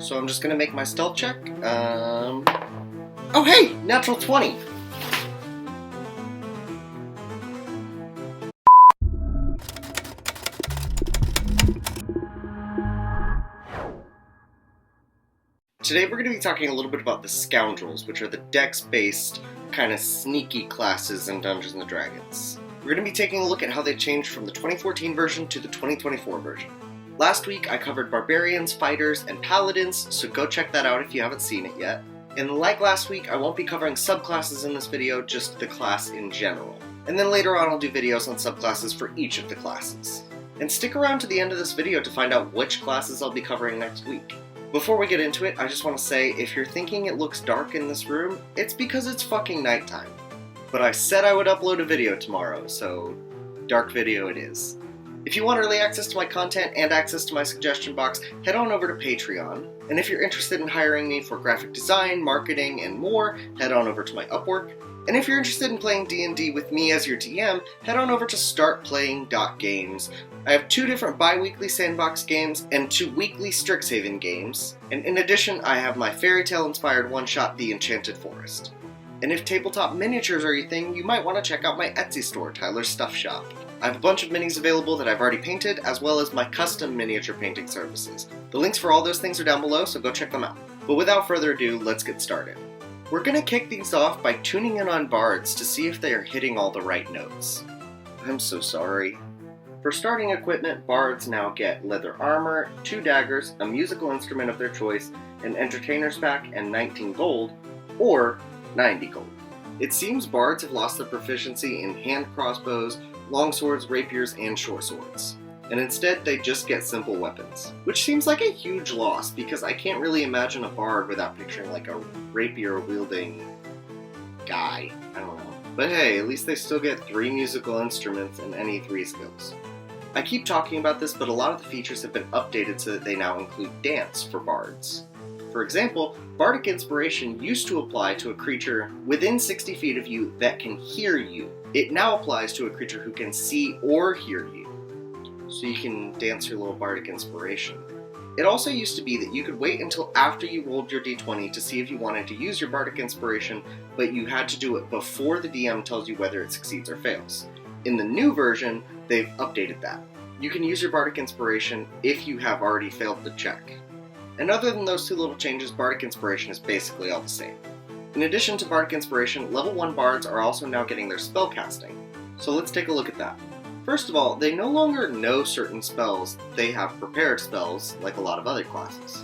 So I'm just gonna make my stealth check. Oh hey! Natural 20! Today we're going to be talking a little bit about the Scoundrels, which are the dex-based, kind of sneaky classes in Dungeons & Dragons. We're going to be taking a look at how they changed from the 2014 version to the 2024 version. Last week I covered Barbarians, Fighters, and Paladins, so go check that out if you haven't seen it yet. And like last week, I won't be covering subclasses in this video, just the class in general. And then later on I'll do videos on subclasses for each of the classes. And stick around to the end of this video to find out which classes I'll be covering next week. Before we get into it, I just want to say, if you're thinking it looks dark in this room, it's because it's fucking nighttime. But I said I would upload a video tomorrow, so dark video it is. If you want early access to my content and access to my suggestion box, head on over to Patreon. And if you're interested in hiring me for graphic design, marketing, and more, head on over to my UPWORK. And if you're interested in playing D&D with me as your DM, head on over to startplaying.games. I have 2 different bi-weekly sandbox games and 2 weekly Strixhaven games, and in addition I have my fairy tale inspired one-shot The Enchanted Forest. And if tabletop miniatures are your thing, you might want to check out my Etsy store, Tyler's Stuff Shop. I have a bunch of minis available that I've already painted, as well as my custom miniature painting services. The links for all those things are down below, so go check them out. But without further ado, let's get started. We're going to kick things off by tuning in on Bards to see if they are hitting all the right notes. I'm so sorry. For starting equipment, Bards now get leather armor, 2 daggers, a musical instrument of their choice, an entertainer's pack, and 19 gold, or 90 gold. It seems Bards have lost their proficiency in hand crossbows, longswords, rapiers, and short swords, and instead they just get simple weapons. Which seems like a huge loss, because I can't really imagine a bard without picturing like a rapier-wielding guy. I don't know. But hey, at least they still get 3 musical instruments and any 3 skills. I keep talking about this, but a lot of the features have been updated so that they now include dance for bards. For example, Bardic Inspiration used to apply to a creature within 60 feet of you that can hear you. It now applies to a creature who can see or hear you. So you can dance your little Bardic Inspiration. It also used to be that you could wait until after you rolled your d20 to see if you wanted to use your Bardic Inspiration, but you had to do it before the DM tells you whether it succeeds or fails. In the new version, they've updated that. You can use your Bardic Inspiration if you have already failed the check. And other than those 2 little changes, Bardic Inspiration is basically all the same. In addition to Bardic Inspiration, level 1 bards are also now getting their spellcasting. So let's take a look at that. First of all, they no longer know certain spells, they have prepared spells, like a lot of other classes.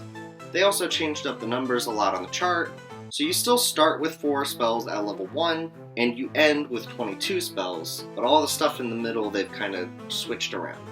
They also changed up the numbers a lot on the chart, so you still start with 4 spells at level 1, and you end with 22 spells, but all the stuff in the middle they've kind of switched around.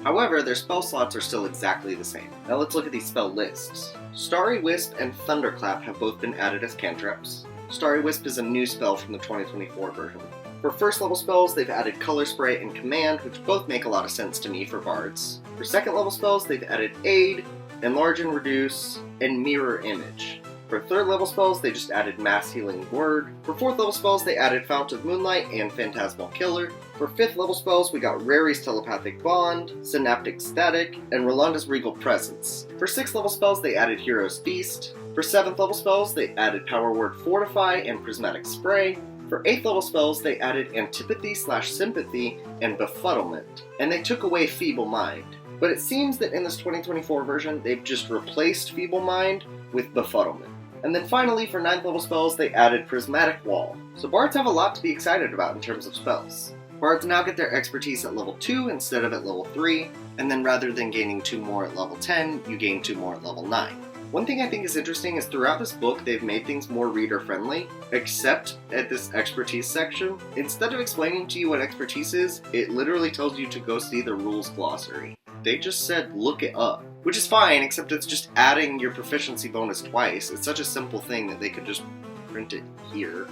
However, their spell slots are still exactly the same. Now let's look at these spell lists. Starry Wisp and Thunderclap have both been added as cantrips. Starry Wisp is a new spell from the 2024 version. For first level spells, they've added Color Spray and Command, which both make a lot of sense to me for bards. For second level spells, they've added Aid, Enlarge and Reduce, and Mirror Image. For third level spells, they just added Mass Healing Word. For fourth level spells, they added Fount of Moonlight and Phantasmal Killer. For fifth level spells, we got Rary's Telepathic Bond, Synaptic Static, and Rolanda's Regal Presence. For sixth level spells, they added Hero's Feast. For seventh level spells, they added Power Word Fortify and Prismatic Spray. For 8th level spells, they added Antipathy/Sympathy and Befuddlement, and they took away Feeble Mind. But it seems that in this 2024 version, they've just replaced Feeble Mind with Befuddlement. And then finally, for 9th level spells, they added Prismatic Wall. So bards have a lot to be excited about in terms of spells. Bards now get their expertise at level 2 instead of at level 3, and then rather than gaining 2 more at level 10, you gain 2 more at level 9. One thing I think is interesting is throughout this book they've made things more reader-friendly, except at this expertise section. Instead of explaining to you what expertise is, it literally tells you to go see the rules glossary. They just said look it up, which is fine, except it's just adding your proficiency bonus twice. It's such a simple thing that they could just print it here.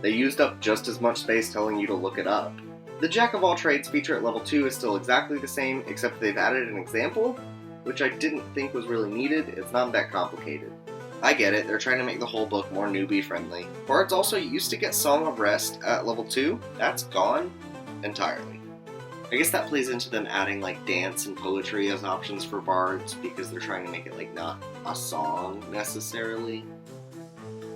They used up just as much space telling you to look it up. The Jack of all trades feature at level 2 is still exactly the same, except they've added an example, which I didn't think was really needed. It's not that complicated. I get it, they're trying to make the whole book more newbie-friendly. Bards also used to get Song of Rest at level 2. That's gone entirely. I guess that plays into them adding like dance and poetry as options for bards because they're trying to make it like not a song necessarily.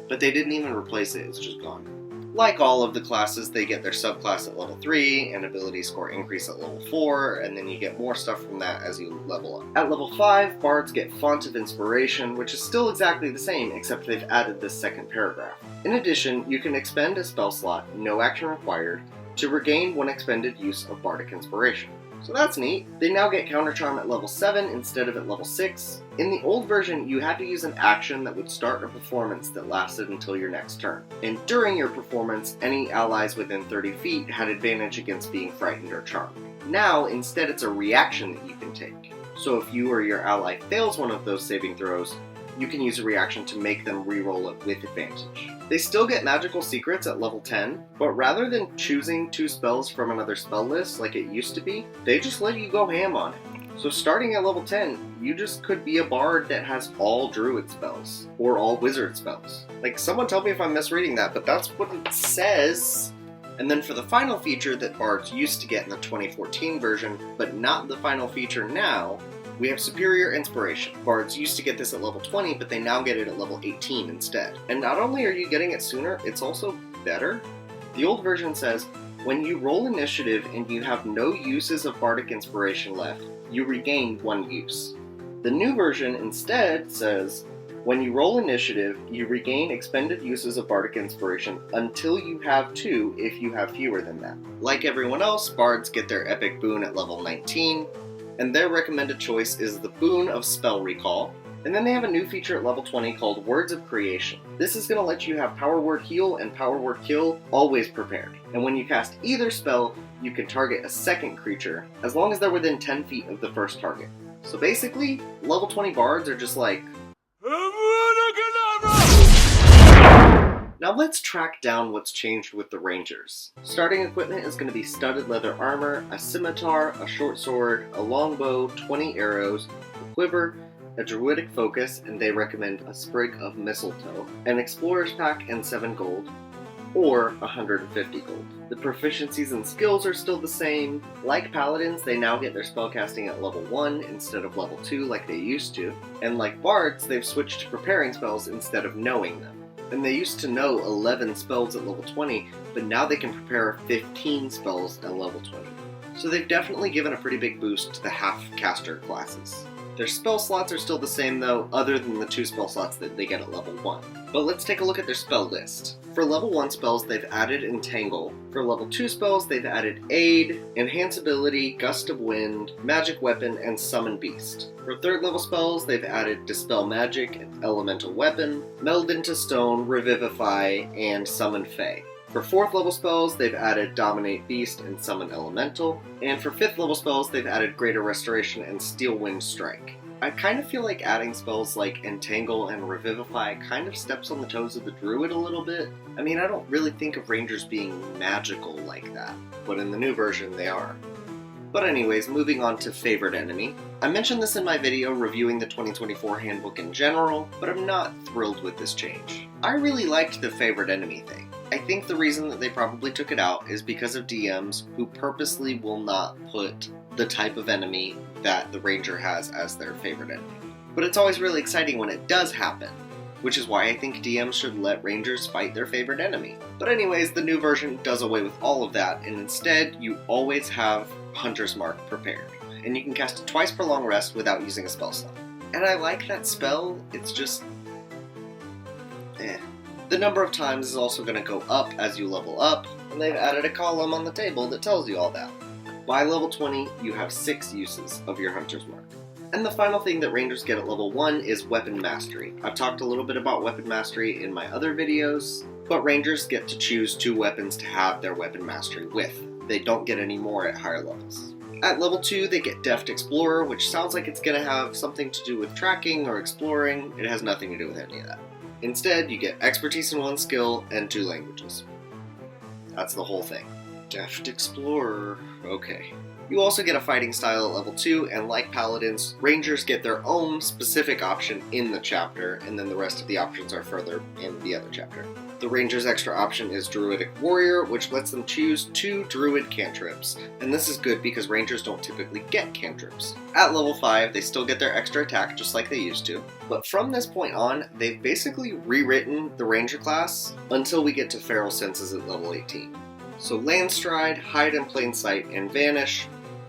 But they didn't even replace it, it's just gone. Like all of the classes, they get their subclass at level 3, and ability score increase at level 4, and then you get more stuff from that as you level up. At level 5, bards get Font of Inspiration, which is still exactly the same, except they've added this second paragraph. In addition, you can expend a spell slot, no action required, to regain one expended use of Bardic Inspiration. So that's neat. They now get Counter Charm at level 7 instead of at level 6. In the old version, you had to use an action that would start a performance that lasted until your next turn. And during your performance, any allies within 30 feet had advantage against being frightened or charmed. Now, instead, it's a reaction that you can take. So if you or your ally fails one of those saving throws, you can use a reaction to make them reroll it with advantage. They still get magical secrets at level 10, but rather than choosing 2 spells from another spell list like it used to be, they just let you go ham on it. So starting at level 10, you just could be a bard that has all druid spells, or all wizard spells. Like, someone tell me if I'm misreading that, but that's what it says. And then for the final feature that bards used to get in the 2014 version, but not the final feature now, we have Superior Inspiration. Bards used to get this at level 20, but they now get it at level 18 instead. And not only are you getting it sooner, it's also better. The old version says, when you roll initiative and you have no uses of Bardic Inspiration left, you regain 1 use. The new version instead says, when you roll initiative, you regain expended uses of Bardic Inspiration until you have 2 if you have fewer than that. Like everyone else, bards get their epic boon at level 19, and their recommended choice is the Boon of Spell Recall. And then they have a new feature at level 20 called Words of Creation. This is going to let you have Power Word Heal and Power Word Kill always prepared. And when you cast either spell, you can target a second creature, as long as they're within 10 feet of the first target. So basically, level 20 bards are just like... Now let's track down what's changed with the Rangers. Starting equipment is going to be studded leather armor, a scimitar, a short sword, a longbow, 20 arrows, a quiver, a druidic focus, and they recommend a sprig of mistletoe, an explorer's pack and 7 gold, or 150 gold. The proficiencies and skills are still the same. Like paladins, they now get their spellcasting at level 1 instead of level 2 like they used to, and like bards, they've switched to preparing spells instead of knowing them. And they used to know 11 spells at level 20, but now they can prepare 15 spells at level 20. So they've definitely given a pretty big boost to the half-caster classes. Their spell slots are still the same though, other than the 2 spell slots that they get at level 1. But let's take a look at their spell list. For level 1 spells, they've added Entangle. For level 2 spells, they've added Aid, Enhance Ability, Gust of Wind, Magic Weapon, and Summon Beast. For 3rd level spells, they've added Dispel Magic, Elemental Weapon, Meld into Stone, Revivify, and Summon Fey. For 4th level spells, they've added Dominate Beast and Summon Elemental. And for 5th level spells, they've added Greater Restoration and Steel Wind Strike. I kind of feel like adding spells like Entangle and Revivify kind of steps on the toes of the Druid a little bit. I mean, I don't really think of Rangers being magical like that, but in the new version they are. But anyways, moving on to Favorite Enemy. I mentioned this in my video reviewing the 2024 Handbook in general, but I'm not thrilled with this change. I really liked the Favorite Enemy thing. I think the reason that they probably took it out is because of DMs who purposely will not put the type of enemy that the Ranger has as their favorite enemy. But it's always really exciting when it does happen, which is why I think DMs should let Rangers fight their favorite enemy. But anyways, the new version does away with all of that, and instead you always have Hunter's Mark prepared. And you can cast it twice per long rest without using a spell slot. And I like that spell, it's just... The number of times is also going to go up as you level up, and they've added a column on the table that tells you all that. By level 20, you have 6 uses of your Hunter's Mark. And the final thing that Rangers get at level 1 is Weapon Mastery. I've talked a little bit about Weapon Mastery in my other videos, but Rangers get to choose 2 weapons to have their Weapon Mastery with. They don't get any more at higher levels. At level 2, they get Deft Explorer, which sounds like it's going to have something to do with tracking or exploring. It has nothing to do with any of that. Instead, you get expertise in 1 skill and 2 languages. That's the whole thing. Deft Explorer. Okay. You also get a fighting style at level 2, and like Paladins, Rangers get their own specific option in the chapter, and then the rest of the options are further in the other chapter. The Ranger's extra option is Druidic Warrior, which lets them choose 2 Druid cantrips, and this is good because Rangers don't typically get cantrips. At level 5, they still get their extra attack just like they used to, but from this point on, they've basically rewritten the Ranger class until we get to Feral Senses at level 18. So Landstride, Hide in Plain Sight, and Vanish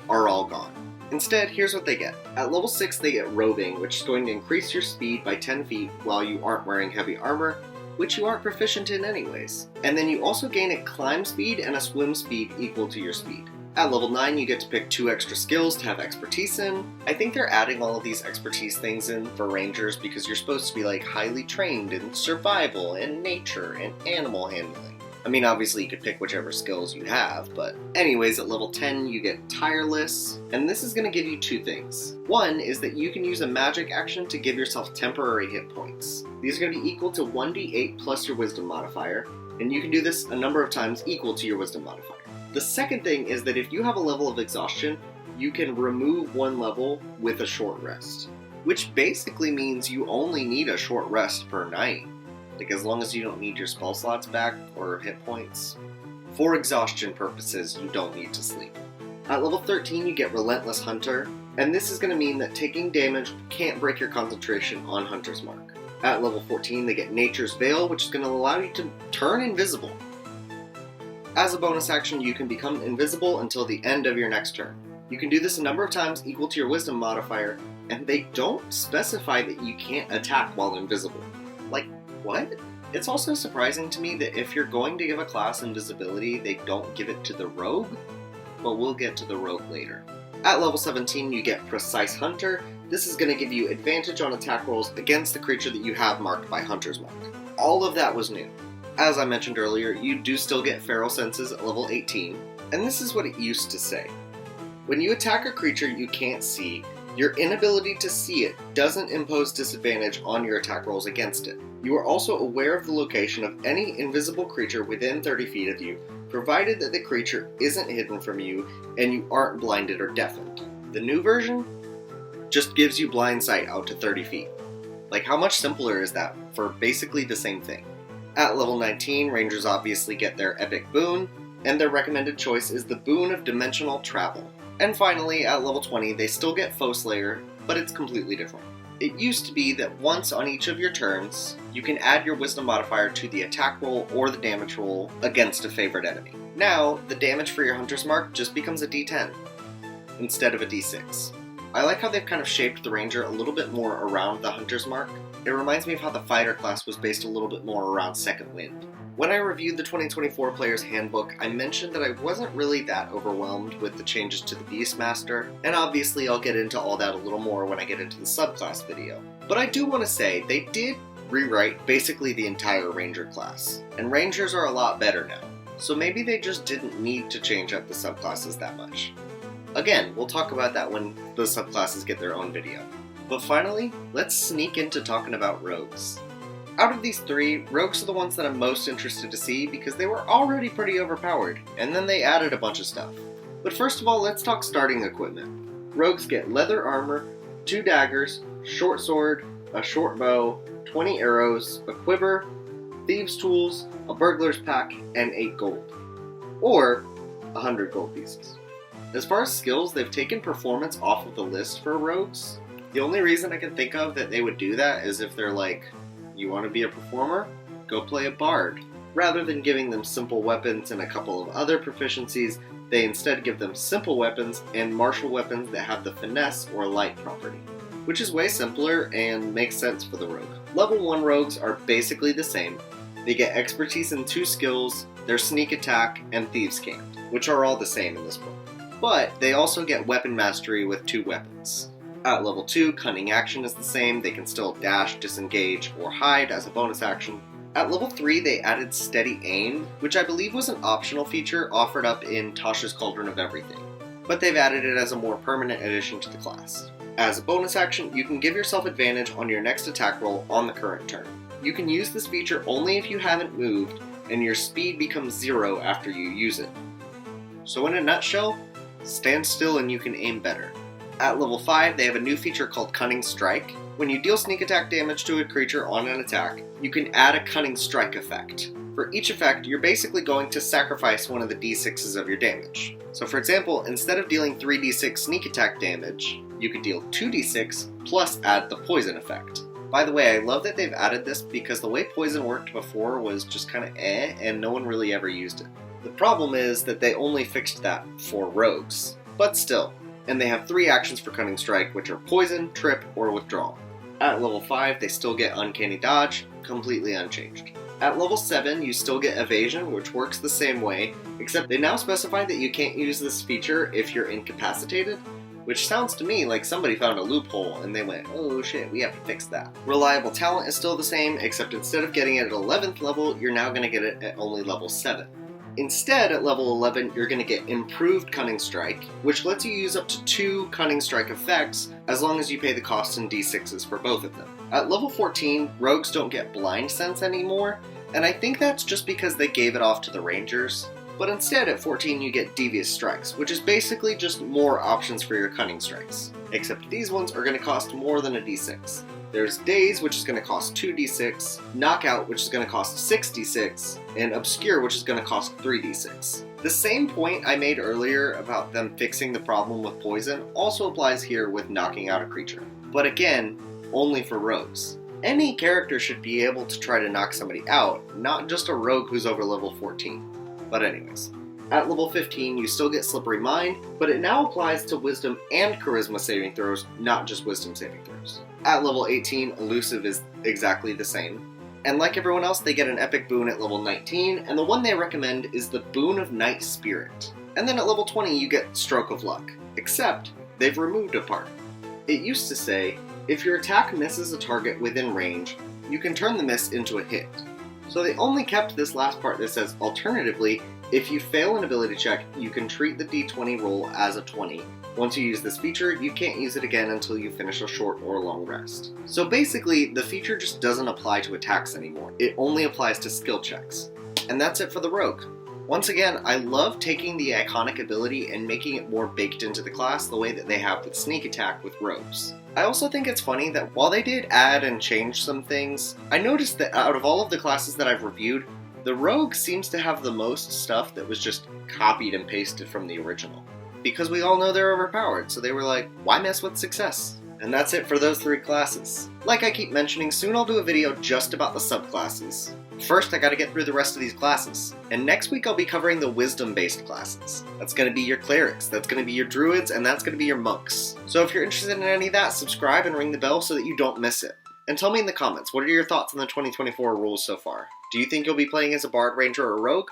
are all gone. Instead, here's what they get. At level 6, they get Roving, which is going to increase your speed by 10 feet while you aren't wearing heavy armor, which you aren't proficient in anyways. And then you also gain a climb speed and a swim speed equal to your speed. At level 9, you get to pick 2 extra skills to have expertise in. I think they're adding all of these expertise things in for Rangers because you're supposed to be like highly trained in survival and nature and animal handling. I mean, obviously you could pick whichever skills you have, but anyways, at level 10 you get Tireless, and this is going to give you 2 things. One is that you can use a magic action to give yourself temporary hit points. These are going to be equal to 1d8 plus your wisdom modifier, and you can do this a number of times equal to your wisdom modifier. The second thing is that if you have a level of exhaustion, you can remove 1 level with a short rest, which basically means you only need a short rest per night. Like, as long as you don't need your spell slots back or hit points. For exhaustion purposes, you don't need to sleep. At level 13, you get Relentless Hunter, and this is going to mean that taking damage can't break your concentration on Hunter's Mark. At level 14, they get Nature's Veil, which is going to allow you to turn invisible. As a bonus action, you can become invisible until the end of your next turn. You can do this a number of times equal to your wisdom modifier, and they don't specify that you can't attack while invisible. Like, what? It's also surprising to me that if you're going to give a class invisibility, they don't give it to the rogue, but we'll get to the rogue later. At level 17, you get Precise Hunter. This is going to give you advantage on attack rolls against the creature that you have marked by Hunter's Mark. All of that was new. As I mentioned earlier, you do still get Feral Senses at level 18, and this is what it used to say. When you attack a creature you can't see, your inability to see it doesn't impose disadvantage on your attack rolls against it. You are also aware of the location of any invisible creature within 30 feet of you, provided that the creature isn't hidden from you and you aren't blinded or deafened. The new version just gives you blind sight out to 30 feet. Like, how much simpler is that for basically the same thing? At level 19, Rangers obviously get their epic boon, and their recommended choice is the boon of Dimensional Travel. And finally, at level 20, they still get Foe Slayer, but it's completely different. It used to be that once on each of your turns, you can add your wisdom modifier to the attack roll or the damage roll against a favorite enemy. Now, the damage for your Hunter's Mark just becomes a d10, instead of a d6. I like how they've kind of shaped the Ranger a little bit more around the Hunter's Mark. It reminds me of how the Fighter class was based a little bit more around Second Wind. When I reviewed the 2024 Player's Handbook, I mentioned that I wasn't really that overwhelmed with the changes to the Beastmaster, and obviously I'll get into all that a little more when I get into the subclass video. But I do want to say, they did rewrite basically the entire Ranger class, and Rangers are a lot better now, so maybe they just didn't need to change up the subclasses that much. Again, we'll talk about that when the subclasses get their own video. But finally, let's sneak into talking about rogues. Out of these 3, rogues are the ones that I'm most interested to see because they were already pretty overpowered, and then they added a bunch of stuff. But first of all, let's talk starting equipment. Rogues get leather armor, 2 daggers, short sword, a short bow, 20 arrows, a quiver, thieves' tools, a burglar's pack, and 8 gold. Or 100 gold pieces. As far as skills, they've taken performance off of the list for rogues. The only reason I can think of that they would do that is if they're like, you want to be a performer? Go play a bard. Rather than giving them simple weapons and a couple of other proficiencies, they instead give them simple weapons and martial weapons that have the finesse or light property, which is way simpler and makes sense for the rogue. Level 1 rogues are basically the same. They get expertise in 2 skills, their sneak attack, and thieves' cant, which are all the same in this book. But they also get weapon mastery with 2 weapons. At level 2, Cunning Action is the same. They can still dash, disengage, or hide as a bonus action. At level 3, they added Steady Aim, which I believe was an optional feature offered up in Tasha's Cauldron of Everything, but they've added it as a more permanent addition to the class. As a bonus action, you can give yourself advantage on your next attack roll on the current turn. You can use this feature only if you haven't moved, and your speed becomes 0 after you use it. So in a nutshell, stand still and you can aim better. At level 5, they have a new feature called Cunning Strike. When you deal sneak attack damage to a creature on an attack, you can add a Cunning Strike effect. For each effect, you're basically going to sacrifice one of the d6s of your damage. So for example, instead of dealing 3d6 sneak attack damage, you could deal 2d6 plus add the poison effect. By the way, I love that they've added this because the way poison worked before was just kind of and no one really ever used it. The problem is that they only fixed that for rogues, but still. And they have 3 actions for Cunning Strike, which are Poison, Trip, or Withdrawal. At level 5, they still get Uncanny Dodge, completely unchanged. At level 7, you still get Evasion, which works the same way, except they now specify that you can't use this feature if you're incapacitated, which sounds to me like somebody found a loophole and they went, oh shit, we have to fix that. Reliable Talent is still the same, except instead of getting it at 11th level, you're now going to get it at only level 7. Instead, at level 11, you're going to get Improved Cunning Strike, which lets you use up to 2 Cunning Strike effects as long as you pay the cost in d6s for both of them. At level 14, rogues don't get Blind Sense anymore, and I think that's just because they gave it off to the rangers. But instead, at 14, you get Devious Strikes, which is basically just more options for your Cunning Strikes. Except these ones are going to cost more than a d6. There's Daze, which is going to cost 2d6, Knockout, which is going to cost 6d6, and Obscure, which is going to cost 3d6. The same point I made earlier about them fixing the problem with poison also applies here with knocking out a creature. But again, only for rogues. Any character should be able to try to knock somebody out, not just a rogue who's over level 14. But anyways. At level 15, you still get Slippery Mind, but it now applies to Wisdom and Charisma saving throws, not just Wisdom saving throws. At level 18, Elusive is exactly the same. And like everyone else, they get an epic boon at level 19, and the one they recommend is the Boon of Night Spirit. And then at level 20, you get Stroke of Luck. Except, they've removed a part. It used to say, if your attack misses a target within range, you can turn the miss into a hit. So they only kept this last part that says, alternatively, if you fail an ability check, you can treat the d20 roll as a 20. Once you use this feature, you can't use it again until you finish a short or long rest. So basically, the feature just doesn't apply to attacks anymore. It only applies to skill checks. And that's it for the rogue. Once again, I love taking the iconic ability and making it more baked into the class the way that they have with Sneak Attack with rogues. I also think it's funny that while they did add and change some things, I noticed that out of all of the classes that I've reviewed, the rogue seems to have the most stuff that was just copied and pasted from the original. Because we all know they're overpowered, so they were like, why mess with success? And that's it for those 3 classes. Like I keep mentioning, soon I'll do a video just about the subclasses. First, I gotta get through the rest of these classes. And next week I'll be covering the wisdom-based classes. That's gonna be your clerics, that's gonna be your druids, and that's gonna be your monks. So if you're interested in any of that, subscribe and ring the bell so that you don't miss it. And tell me in the comments, what are your thoughts on the 2024 rules so far? Do you think you'll be playing as a bard, ranger, or rogue?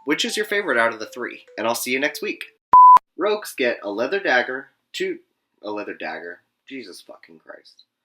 Which is your favorite out of the 3? And I'll see you next week. Rogues get a leather dagger, Jesus fucking Christ.